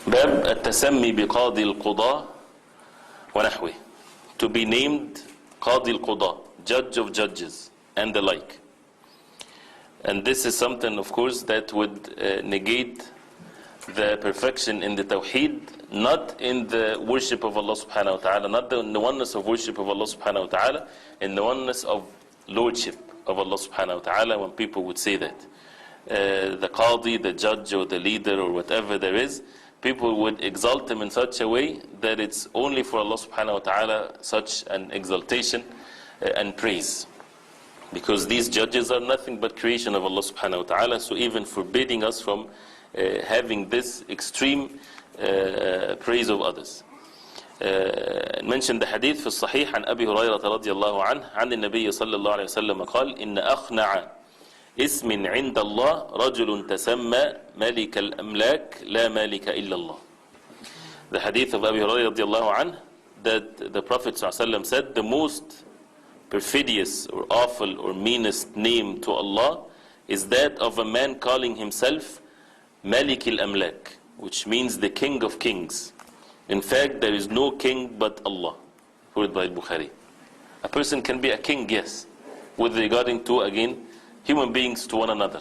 باب التسمي بقاضي القضاة ونحوه. To be named قاضي القضاة, judge of judges, and the like. And this is something, of course, that would negate the perfection in the tawheed, not in the worship of Allah subhanahu wa ta'ala, not in the oneness of worship of Allah subhanahu wa ta'ala, in the oneness of lordship of Allah subhanahu wa ta'ala. When people would say that the qadi, the judge or the leader or whatever there is, people would exalt him in such a way that it's only for Allah subhanahu wa ta'ala such an exaltation and praise, because these judges are nothing but creation of Allah subhanahu wa ta'ala. So even forbidding us from having this extreme praise of others. Mentioned the hadith في الصحيح عن أبي هريرة رضي الله عنه عن النبي صلى الله عليه وسلم قال إن أخنع اسم عند الله رجل تسمى ملك الأملاك لا مالك إلا الله. The hadith of Abu Hurairah رضي الله عنه, that the Prophet صلى الله عليه وسلم said the most perfidious or awful or meanest name to Allah is that of a man calling himself Malik al-Amlak, which means the king of kings. In fact, there is no king but Allah. Quoted by Bukhari. A person can be a king, yes, with regarding to, again, human beings to one another.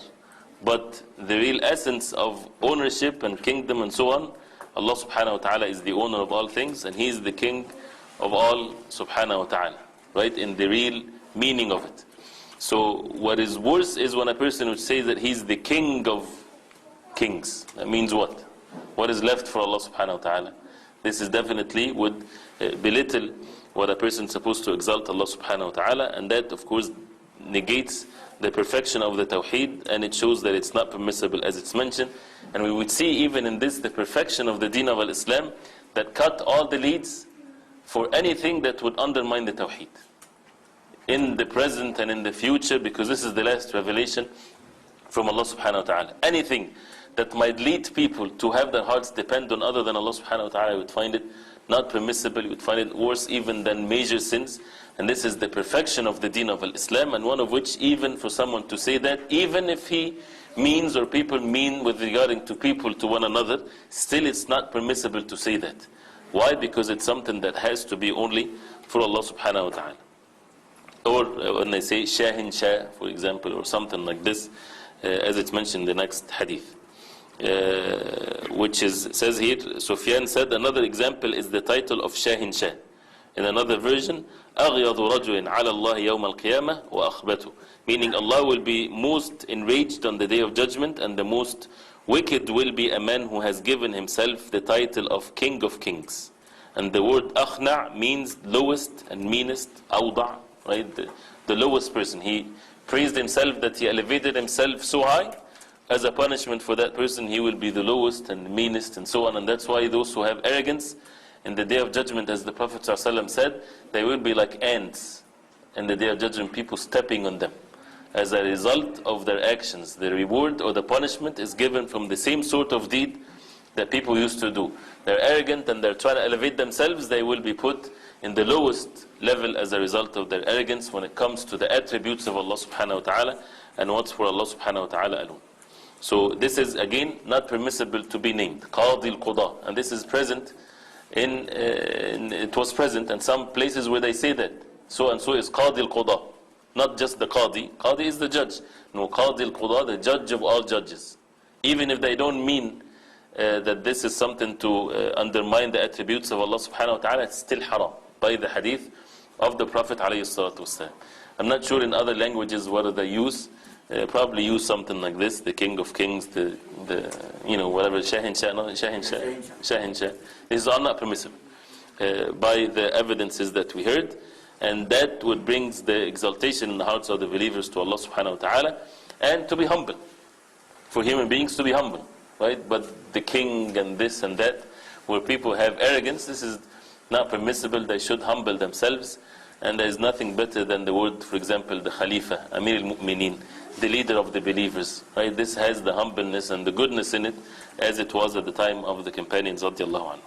But the real essence of ownership and kingdom and so on, Allah subhanahu wa ta'ala is the owner of all things, and He is the king of all subhanahu wa ta'ala. Right? In the real meaning of it. So what is worse is when a person would say that he's the king of kings. That means what? What is left for Allah subhanahu wa ta'ala? This is definitely would belittle what a person is supposed to exalt Allah subhanahu wa ta'ala, and that of course negates the perfection of the tawheed, and it shows that it's not permissible as it's mentioned. And we would see even in this the perfection of the deen of al-Islam that cut all the leads for anything that would undermine the tawheed in the present and in the future, because this is the last revelation from Allah subhanahu wa ta'ala. Anything that might lead people to have their hearts depend on other than Allah subhanahu wa ta'ala, you would find it not permissible, you would find it worse even than major sins. And this is the perfection of the deen of al-Islam, and one of which, even for someone to say that, even if he means or people mean with regarding to people to one another, still it's not permissible to say that. Why? Because it's something that has to be only for Allah subhanahu wa ta'ala. Or when they say Shahin Shah, for example, or something like this, as it's mentioned in the next hadith. Which says here, Sufyan said, another example is the title of Shahin Shah. In another version, أغيض رجل على الله يوم القيامة وأخبته, meaning Allah will be most enraged on the day of judgment, and the most wicked will be a man who has given himself the title of King of Kings. And the word أخنع means lowest and meanest, أوضع, right? The lowest person. He praised himself that he elevated himself so high. As a punishment for that person, he will be the lowest and meanest and so on. And that's why those who have arrogance in the day of judgment, as the Prophet ﷺ said, they will be like ants in the day of judgment, people stepping on them. As a result of their actions, the reward or the punishment is given from the same sort of deed that people used to do. They're arrogant and they're trying to elevate themselves, they will be put in the lowest level as a result of their arrogance when it comes to the attributes of Allah subhanahu wa ta'ala and what's for Allah subhanahu wa ta'ala alone. So this is again not permissible to be named Qadi al-Qudah, and this is present it was present in some places where they say that so and so is Qadi al-Qudah, not just the Qadi. Qadi is the judge. No, Qadi al-Qudah, the judge of all judges. Even if they don't mean that this is something to undermine the attributes of Allah subhanahu wa ta'ala, it's still haram by the hadith of the Prophet alayhi salatu wasalam. I'm not sure in other languages whether they use probably use something like this, the King of Kings, the whatever, Shahin Shah, no, Shahin Shah, Shahin Shah. These are not permissible by the evidences that we heard, and that would bring the exaltation in the hearts of the believers to Allah subhanahu wa ta'ala, and to be humble, for human beings to be humble, right? But the king and this and that, where people have arrogance, this is not permissible. They should humble themselves, and there is nothing better than the word, for example, the Khalifa, Amir al-Mu'mineen, the leader of the believers, right? This has the humbleness and the goodness in it, as it was at the time of the companions radiallahu anhu.